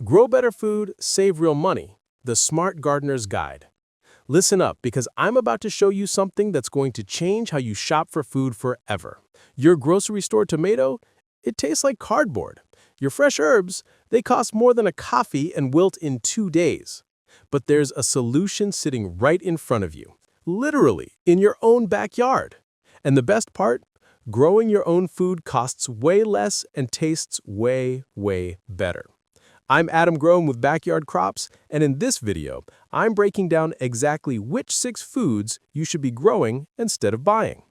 Grow better food, save real money. The Smart Gardener's Guide. Listen up because I'm about to show you something that's going to change how you shop for food forever. Your grocery store tomato? It tastes like cardboard. Your fresh herbs? They cost more than a coffee and wilt in 2 days. But there's a solution sitting right in front of you, literally in your own backyard. And the best part? Growing your own food costs way less and tastes way, way better. I'm Adam Grown with Backyard Crops, and in this video, I'm breaking down exactly which 6 foods you should be growing instead of buying.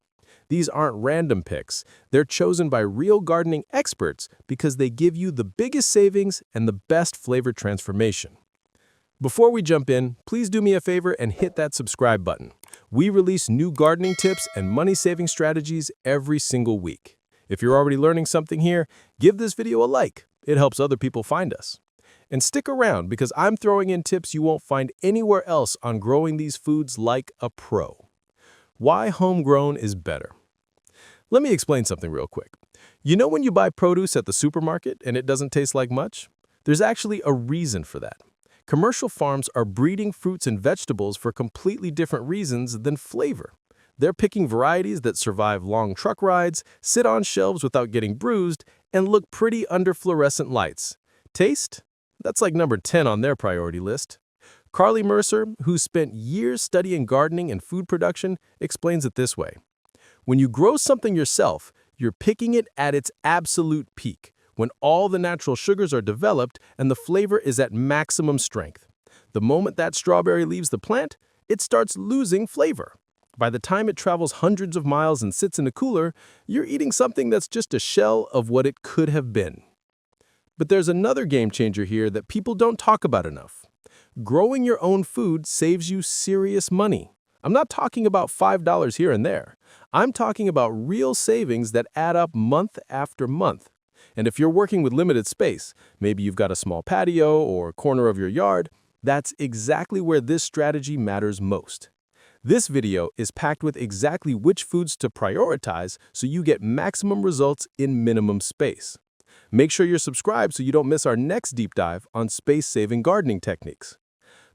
These aren't random picks. They're chosen by real gardening experts because they give you the biggest savings and the best flavor transformation. Before we jump in, please do me a favor and hit that subscribe button. We release new gardening tips and money-saving strategies every single week. If you're already learning something here, give this video a like. It helps other people find us. And stick around because I'm throwing in tips you won't find anywhere else on growing these foods like a pro. Why homegrown is better. Let me explain something real quick. You know when you buy produce at the supermarket and it doesn't taste like much? There's actually a reason for that. Commercial farms are breeding fruits and vegetables for completely different reasons than flavor. They're picking varieties that survive long truck rides, sit on shelves without getting bruised, and look pretty under fluorescent lights. Taste? That's like number 10 on their priority list. Carly Mercer, who spent years studying gardening and food production, explains it this way. When you grow something yourself, you're picking it at its absolute peak, when all the natural sugars are developed and the flavor is at maximum strength. The moment that strawberry leaves the plant, it starts losing flavor. By the time it travels hundreds of miles and sits in a cooler, you're eating something that's just a shell of what it could have been. But there's another game changer here that people don't talk about enough. Growing your own food saves you serious money. I'm not talking about $5 here and there. I'm talking about real savings that add up month after month. And if you're working with limited space, maybe you've got a small patio or corner of your yard, that's exactly where this strategy matters most. This video is packed with exactly which foods to prioritize so you get maximum results in minimum space. Make sure you're subscribed so you don't miss our next deep dive on space-saving gardening techniques.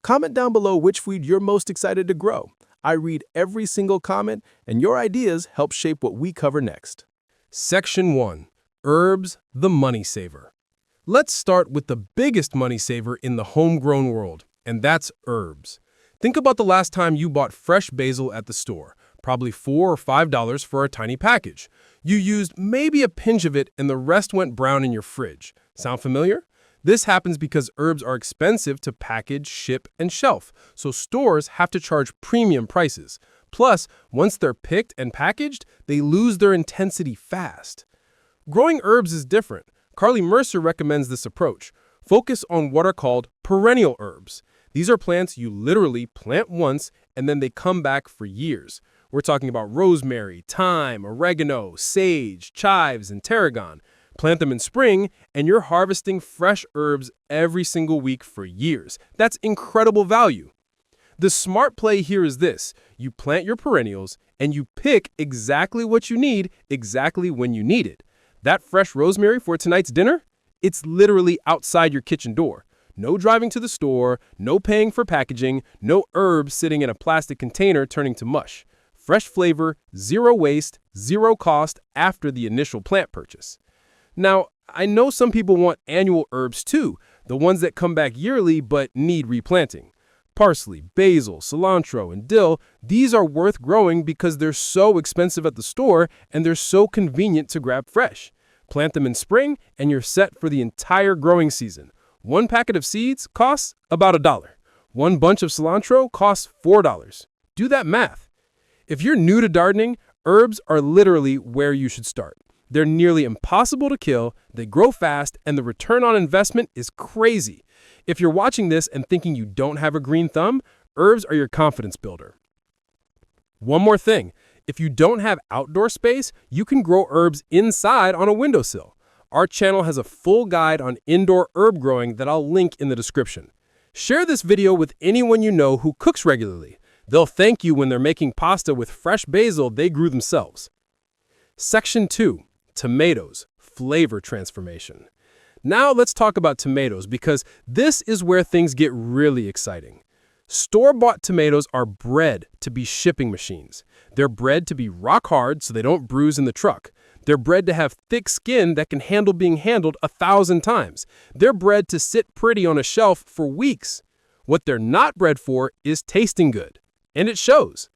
Comment down below which food you're most excited to grow. I read every single comment, and your ideas help shape what we cover next. Section 1. Herbs, the money saver. Let's start with the biggest money saver in the homegrown world, and that's herbs. Think about the last time you bought fresh basil at the store, probably $4 or $5 for a tiny package. You used maybe a pinch of it and the rest went brown in your fridge. Sound familiar? This happens because herbs are expensive to package, ship, and shelf, so stores have to charge premium prices. Plus, once they're picked and packaged, they lose their intensity fast. Growing herbs is different. Carly Mercer recommends this approach. Focus on what are called perennial herbs. These are plants you literally plant once and then they come back for years. We're talking about rosemary, thyme, oregano, sage, chives, and tarragon. Plant them in spring, and you're harvesting fresh herbs every single week for years. That's incredible value. The smart play here is this. You plant your perennials, and you pick exactly what you need, exactly when you need it. That fresh rosemary for tonight's dinner? It's literally outside your kitchen door. No driving to the store, no paying for packaging, no herbs sitting in a plastic container turning to mush. Fresh flavor, zero waste, zero cost after the initial plant purchase. Now, I know some people want annual herbs too, the ones that come back yearly but need replanting. Parsley, basil, cilantro, and dill, these are worth growing because they're so expensive at the store and they're so convenient to grab fresh. Plant them in spring and you're set for the entire growing season. One packet of seeds costs about $1. One bunch of cilantro costs $4. Do that math. If you're new to gardening, herbs are literally where you should start. They're nearly impossible to kill, they grow fast, and the return on investment is crazy. If you're watching this and thinking you don't have a green thumb, herbs are your confidence builder. One more thing, if you don't have outdoor space, you can grow herbs inside on a windowsill. Our channel has a full guide on indoor herb growing that I'll link in the description. Share this video with anyone you know who cooks regularly. They'll thank you when they're making pasta with fresh basil they grew themselves. Section 2. Tomatoes. Flavor transformation. Now let's talk about tomatoes because this is where things get really exciting. Store-bought tomatoes are bred to be shipping machines. They're bred to be rock hard so they don't bruise in the truck. They're bred to have thick skin that can handle being handled 1,000 times. They're bred to sit pretty on a shelf for weeks. What they're not bred for is tasting good. And it shows.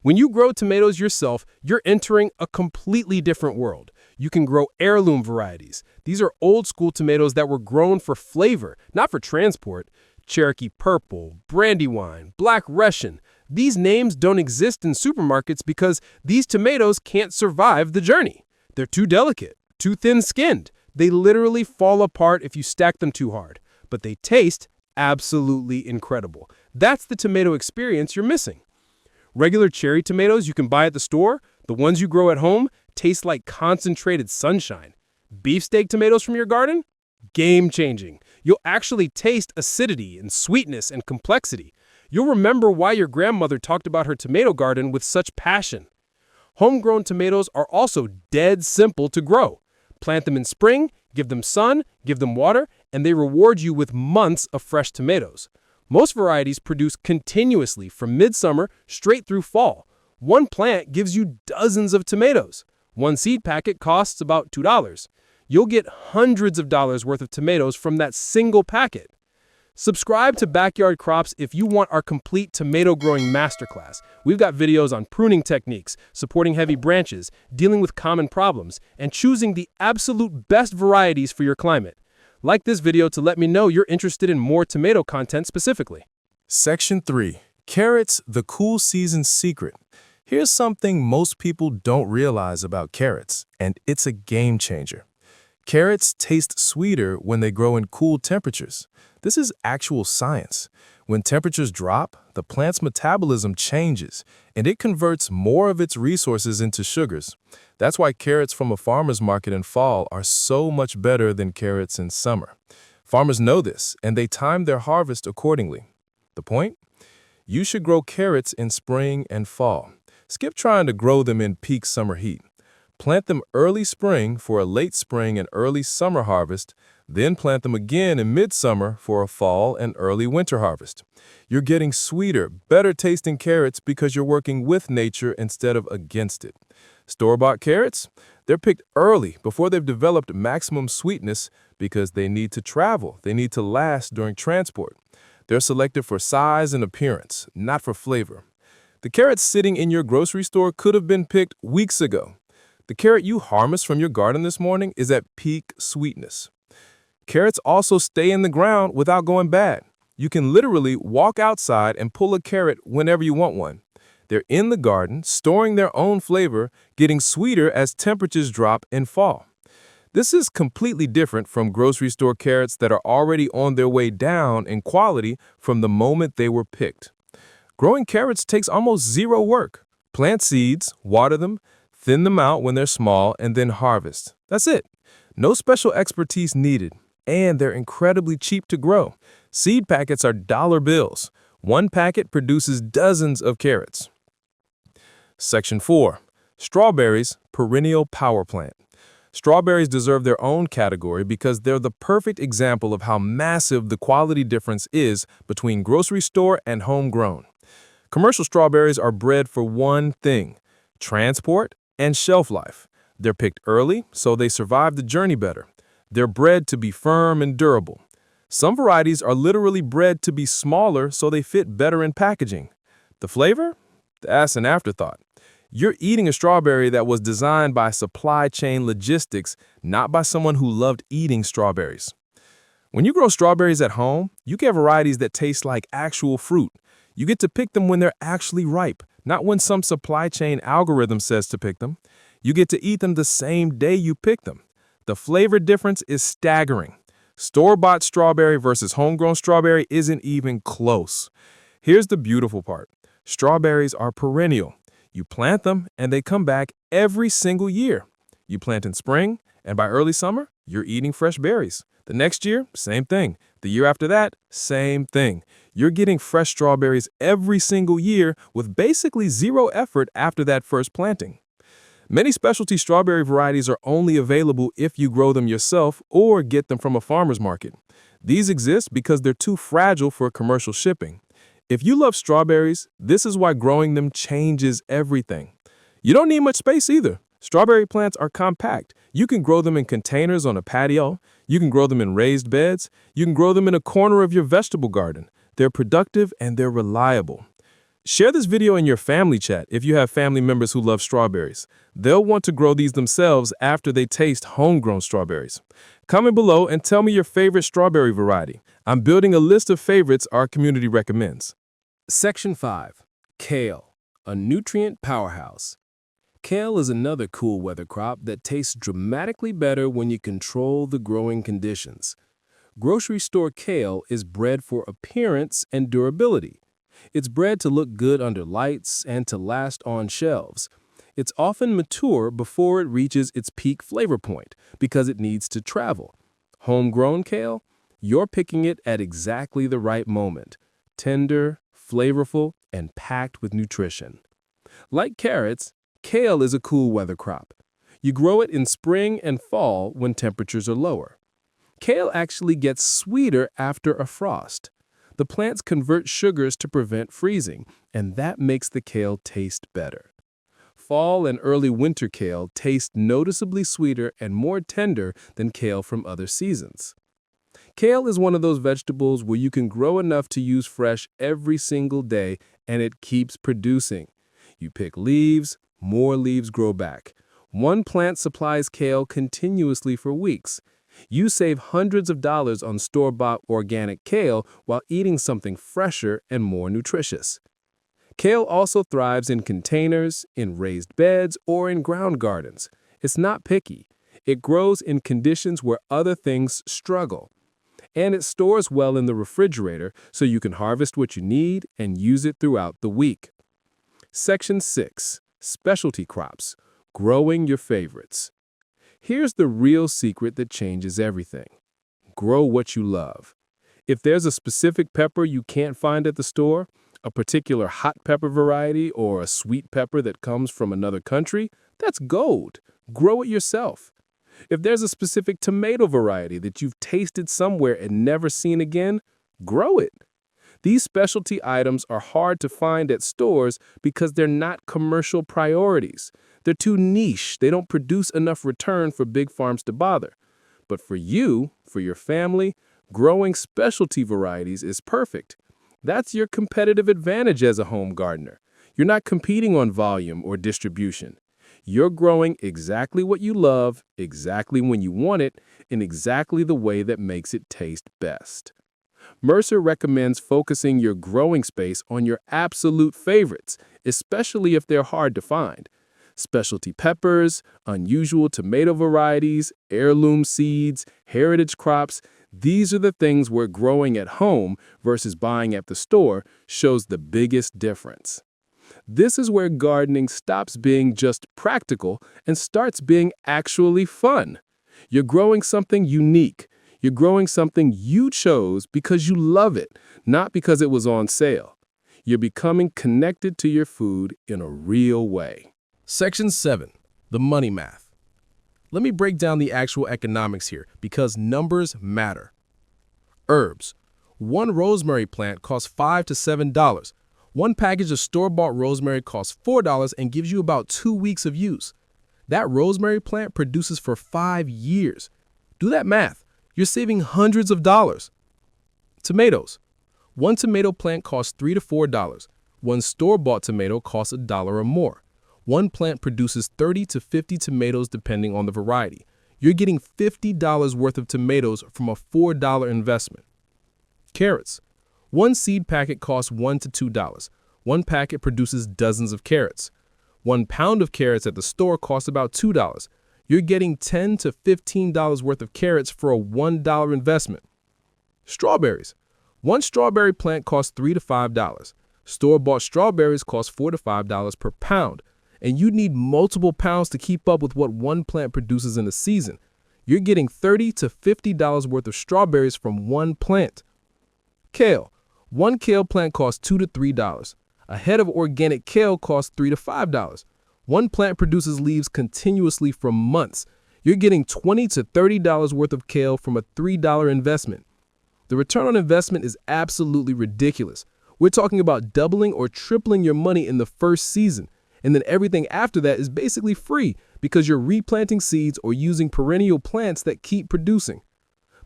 When you grow tomatoes yourself, you're entering a completely different world. You can grow heirloom varieties. These are old-school tomatoes that were grown for flavor, not for transport. Cherokee Purple, Brandywine, Black Russian. These names don't exist in supermarkets because these tomatoes can't survive the journey. They're too delicate, too thin-skinned. They literally fall apart if you stack them too hard. But they taste absolutely incredible. That's the tomato experience you're missing. Regular cherry tomatoes you can buy at the store, the ones you grow at home, taste like concentrated sunshine. Beefsteak tomatoes from your garden? Game-changing. You'll actually taste acidity and sweetness and complexity. You'll remember why your grandmother talked about her tomato garden with such passion. Homegrown tomatoes are also dead simple to grow. Plant them in spring, give them sun, give them water, and they reward you with months of fresh tomatoes. Most varieties produce continuously from midsummer straight through fall. One plant gives you dozens of tomatoes. One seed packet costs about $2. You'll get hundreds of dollars worth of tomatoes from that single packet. Subscribe to Backyard Crops if you want our complete tomato growing masterclass. We've got videos on pruning techniques, supporting heavy branches, dealing with common problems, and choosing the absolute best varieties for your climate. Like this video to let me know you're interested in more tomato content specifically. Section 3. Carrots, the cool season secret. Here's something most people don't realize about carrots, and it's a game changer. Carrots taste sweeter when they grow in cool temperatures. This is actual science. When temperatures drop, the plant's metabolism changes, and it converts more of its resources into sugars. That's why carrots from a farmer's market in fall are so much better than carrots in summer. Farmers know this, and they time their harvest accordingly. The point? You should grow carrots in spring and fall. Skip trying to grow them in peak summer heat. Plant them early spring for a late spring and early summer harvest, then plant them again in midsummer for a fall and early winter harvest. You're getting sweeter, better tasting carrots because you're working with nature instead of against it. Store-bought carrots? They're picked early before they've developed maximum sweetness because they need to travel, they need to last during transport. They're selected for size and appearance, not for flavor. The carrots sitting in your grocery store could have been picked weeks ago. The carrot you harvest from your garden this morning is at peak sweetness. Carrots also stay in the ground without going bad. You can literally walk outside and pull a carrot whenever you want one. They're in the garden, storing their own flavor, getting sweeter as temperatures drop in fall. This is completely different from grocery store carrots that are already on their way down in quality from the moment they were picked. Growing carrots takes almost zero work. Plant seeds, water them, thin them out when they're small, and then harvest. That's it. No special expertise needed. And they're incredibly cheap to grow. Seed packets are dollar bills. One packet produces dozens of carrots. Section 4. Strawberries, perennial power plant. Strawberries deserve their own category because they're the perfect example of how massive the quality difference is between grocery store and homegrown. Commercial strawberries are bred for one thing: transport and shelf life. They're picked early, so they survive the journey better. They're bred to be firm and durable. Some varieties are literally bred to be smaller so they fit better in packaging. The flavor? That's an afterthought. You're eating a strawberry that was designed by supply chain logistics, not by someone who loved eating strawberries. When you grow strawberries at home, you get varieties that taste like actual fruit. You get to pick them when they're actually ripe, not when some supply chain algorithm says to pick them. You get to eat them the same day you pick them. The flavor difference is staggering. Store-bought strawberry versus homegrown strawberry isn't even close. Here's the beautiful part. Strawberries are perennial. You plant them and they come back every single year. You plant in spring, and by early summer, you're eating fresh berries. The next year, same thing. The year after that, same thing. You're getting fresh strawberries every single year with basically zero effort after that first planting. Many specialty strawberry varieties are only available if you grow them yourself or get them from a farmer's market. These exist because they're too fragile for commercial shipping. If you love strawberries, this is why growing them changes everything. You don't need much space either. Strawberry plants are compact. You can grow them in containers on a patio. You can grow them in raised beds. You can grow them in a corner of your vegetable garden. They're productive and they're reliable. Share this video in your family chat if you have family members who love strawberries. They'll want to grow these themselves after they taste homegrown strawberries. Comment below and tell me your favorite strawberry variety. I'm building a list of favorites our community recommends. Section 5. Kale, a nutrient powerhouse. Kale is another cool weather crop that tastes dramatically better when you control the growing conditions. Grocery store kale is bred for appearance and durability. It's bred to look good under lights and to last on shelves. It's often mature before it reaches its peak flavor point because it needs to travel. Homegrown kale? You're picking it at exactly the right moment. Tender, flavorful, and packed with nutrition. Like carrots, kale is a cool weather crop. You grow it in spring and fall when temperatures are lower. Kale actually gets sweeter after a frost. The plants convert sugars to prevent freezing, and that makes the kale taste better. Fall and early winter kale taste noticeably sweeter and more tender than kale from other seasons. Kale is one of those vegetables where you can grow enough to use fresh every single day, and it keeps producing. You pick leaves, more leaves grow back. One plant supplies kale continuously for weeks. You save hundreds of dollars on store-bought organic kale while eating something fresher and more nutritious. Kale also thrives in containers, in raised beds, or in ground gardens. It's not picky. It grows in conditions where other things struggle. And it stores well in the refrigerator so you can harvest what you need and use it throughout the week. Section 6. Specialty crops. Growing your favorites. Here's the real secret that changes everything. Grow what you love. If there's a specific pepper you can't find at the store, a particular hot pepper variety, or a sweet pepper that comes from another country, that's gold. Grow it yourself. If there's a specific tomato variety that you've tasted somewhere and never seen again, grow it. These specialty items are hard to find at stores because they're not commercial priorities. They're too niche. They don't produce enough return for big farms to bother. But for you, for your family, growing specialty varieties is perfect. That's your competitive advantage as a home gardener. You're not competing on volume or distribution. You're growing exactly what you love, exactly when you want it, in exactly the way that makes it taste best. Mercer recommends focusing your growing space on your absolute favorites, especially if they're hard to find. Specialty peppers, unusual tomato varieties, heirloom seeds, heritage crops, these are the things where growing at home versus buying at the store shows the biggest difference. This is where gardening stops being just practical and starts being actually fun. You're growing something unique. You're growing something you chose because you love it, not because it was on sale. You're becoming connected to your food in a real way. Section 7. The money math. Let me break down the actual economics here because numbers matter. Herbs. One rosemary plant costs $5 to $7. One package of store-bought rosemary costs $4 and gives you about 2 weeks of use. That rosemary plant produces for 5 years. Do that math. You're saving hundreds of dollars. Tomatoes. One tomato plant costs $3 to $4. One store-bought tomato costs $1 or more. One plant produces 30 to 50 tomatoes depending on the variety. You're getting $50 worth of tomatoes from a $4 investment. Carrots. One seed packet costs $1 to $2. One packet produces dozens of carrots. 1 pound of carrots at the store costs about $2. You're getting $10 to $15 worth of carrots for a $1 investment. Strawberries. One strawberry plant costs $3 to $5. Store-bought strawberries cost $4 to $5 per pound. And you need multiple pounds to keep up with what one plant produces in a season. You're getting $30 to $50 worth of strawberries from one plant. Kale. One kale plant costs $2 to $3. A head of organic kale costs $3 to $5. One plant produces leaves continuously for months. You're getting $20 to $30 worth of kale from a $3 investment. The return on investment is absolutely ridiculous. We're talking about doubling or tripling your money in the first season, and then everything after that is basically free because you're replanting seeds or using perennial plants that keep producing.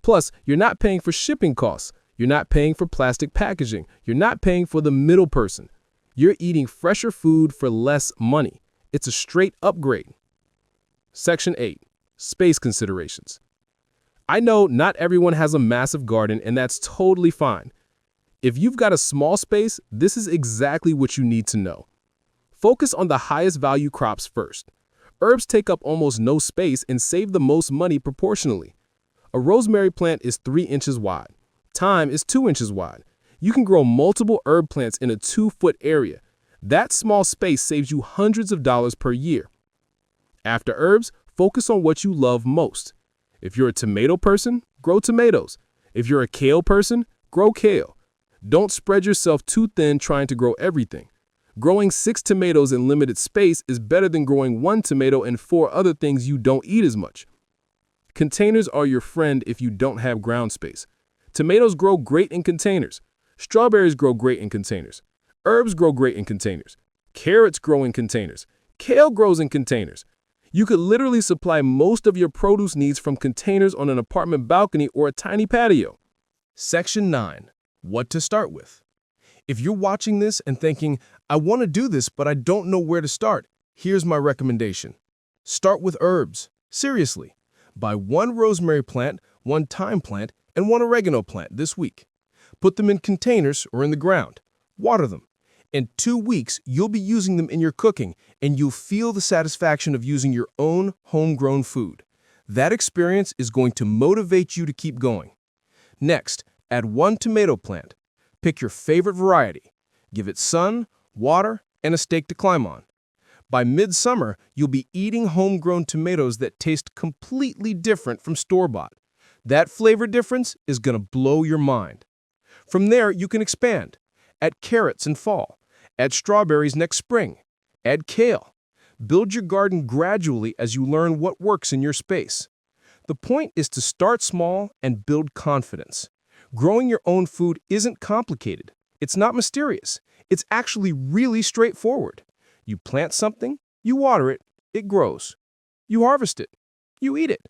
Plus, you're not paying for shipping costs. You're not paying for plastic packaging. You're not paying for the middle person. You're eating fresher food for less money. It's a straight upgrade. Section 8. Space considerations. I know not everyone has a massive garden, and that's totally fine. If you've got a small space, this is exactly what you need to know. Focus on the highest value crops first. Herbs take up almost no space and save the most money proportionally. A rosemary plant is 3 inches wide. Thyme is 2 inches wide. You can grow multiple herb plants in a 2-foot area. That small space saves you hundreds of dollars per year. After herbs, focus on what you love most. If you're a tomato person, grow tomatoes. If you're a kale person, grow kale. Don't spread yourself too thin trying to grow everything. Growing 6 tomatoes in limited space is better than growing 1 tomato and 4 other things you don't eat as much. Containers are your friend if you don't have ground space. Tomatoes grow great in containers. Strawberries grow great in containers. Herbs grow great in containers. Carrots grow in containers. Kale grows in containers. You could literally supply most of your produce needs from containers on an apartment balcony or a tiny patio. Section 9. What to start with. If you're watching this and thinking, I want to do this, but I don't know where to start, here's my recommendation. Start with herbs. Seriously. Buy 1 rosemary plant, 1 thyme plant, and 1 oregano plant this week. Put them in containers or in the ground. Water them. In 2 weeks, you'll be using them in your cooking, and you'll feel the satisfaction of using your own homegrown food. That experience is going to motivate you to keep going. Next, add 1 tomato plant. Pick your favorite variety. Give it sun, water, and a stake to climb on. By midsummer, you'll be eating homegrown tomatoes that taste completely different from store-bought. That flavor difference is going to blow your mind. From there, you can expand. Add carrots in fall. Add strawberries next spring. Add kale. Build your garden gradually as you learn what works in your space. The point is to start small and build confidence. Growing your own food isn't complicated. It's not mysterious. It's actually really straightforward. You plant something, you water it, it grows. You harvest it, you eat it.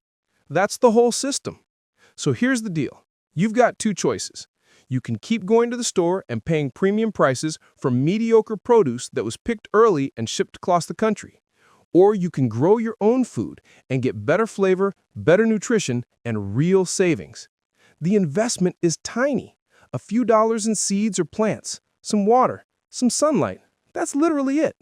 That's the whole system. So here's the deal. You've got 2 choices. You can keep going to the store and paying premium prices for mediocre produce that was picked early and shipped across the country. Or you can grow your own food and get better flavor, better nutrition, and real savings. The investment is tiny. A few dollars in seeds or plants, some water, some sunlight. That's literally it.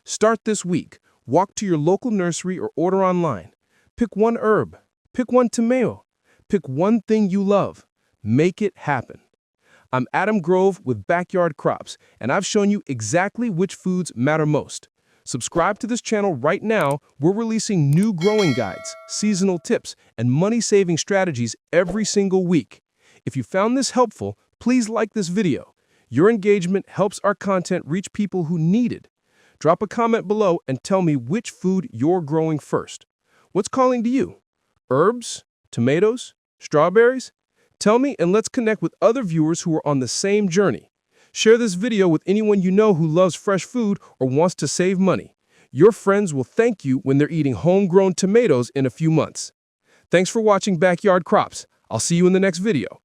Start this week. Walk to your local nursery or order online. Pick 1 herb. Pick 1 tomato. Pick 1 thing you love. Make it happen. I'm Adam Grove with Backyard Crops, and I've shown you exactly which foods matter most. Subscribe to this channel right now. We're releasing new growing guides, seasonal tips, and money-saving strategies every single week. If you found this helpful, please like this video. Your engagement helps our content reach people who need it. Drop a comment below and tell me which food you're growing first. What's calling to you? Herbs? Tomatoes? Strawberries? Tell me and let's connect with other viewers who are on the same journey. Share this video with anyone you know who loves fresh food or wants to save money. Your friends will thank you when they're eating homegrown tomatoes in a few months. Thanks for watching Backyard Crops. I'll see you in the next video.